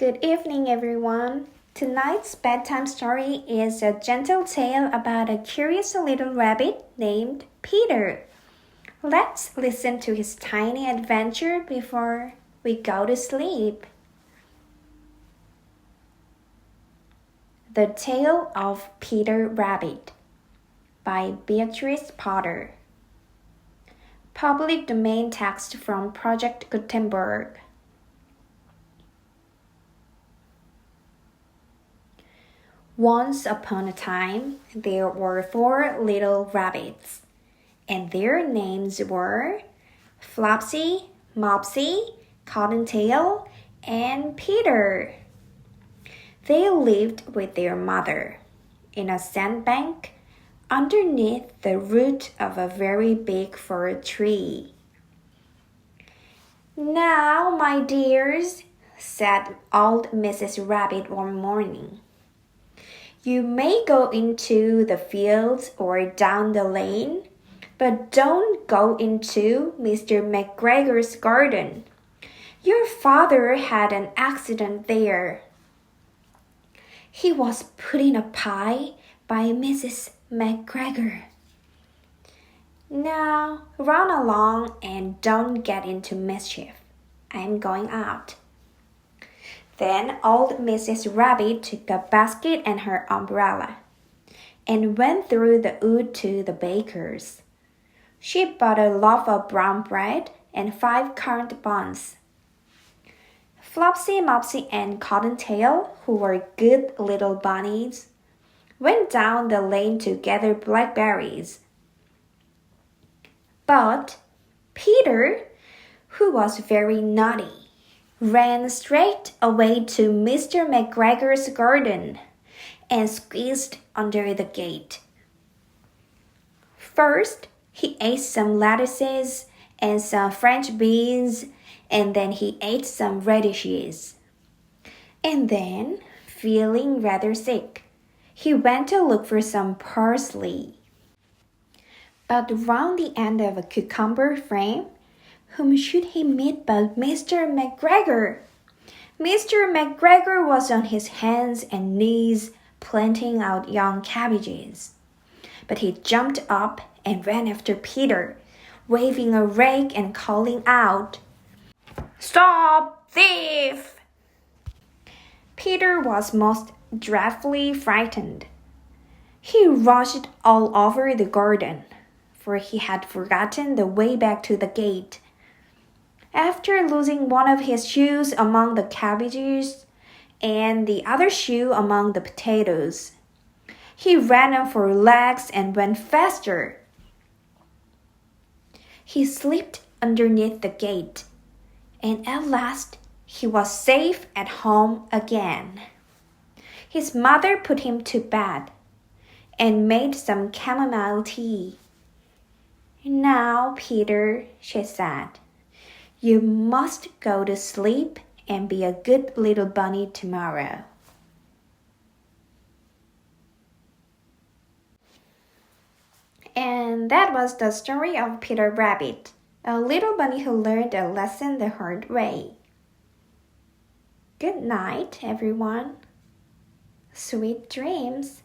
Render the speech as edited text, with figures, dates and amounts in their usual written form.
Good evening, everyone. Tonight's bedtime story is a gentle tale about a curious little rabbit named Peter. Let's listen to his tiny adventure before we go to sleep. The Tale of Peter Rabbit by Beatrix Potter. Public domain text from Project Gutenberg. Once upon a time, there were 4 little rabbits, and their names were Flopsy, Mopsy, Cottontail, and Peter. They lived with their mother in a sandbank underneath the root of a very big fir tree. "Now, my dears," said old Mrs. Rabbit one morning, "you may go into the fields or down the lane, but don't go into Mr. McGregor's garden. Your father had an accident there. He was put in a pie by Mrs. McGregor. Now run along and don't get into mischief. I'm going out." Then old Mrs. Rabbit took a basket and her umbrella and went through the wood to the baker's. She bought a loaf of brown bread and 5 currant buns. Flopsy, Mopsy, and Cottontail, who were good little bunnies, went down the lane to gather blackberries. But Peter, who was very naughty, ran straight away to Mr. McGregor's garden and squeezed under the gate. First, he ate some lettuces and some French beans, and then he ate some radishes. And then, feeling rather sick, he went to look for some parsley. But round the end of a cucumber frame, whom should he meet but Mr. McGregor? Mr. McGregor was on his hands and knees planting out young cabbages. But he jumped up and ran after Peter, waving a rake and calling out, "Stop, thief!" Peter was most dreadfully frightened. He rushed all over the garden, for he had forgotten the way back to the gate. After losing one of his shoes among the cabbages and the other shoe among the potatoes, he ran on 4 legs and went faster. He slipped underneath the gate, and at last he was safe at home again. His mother put him to bed and made some chamomile tea. "Now, Peter," she said, "you must go to sleep and be a good little bunny tomorrow." And that was the story of Peter Rabbit, a little bunny who learned a lesson the hard way. Good night, everyone. Sweet dreams.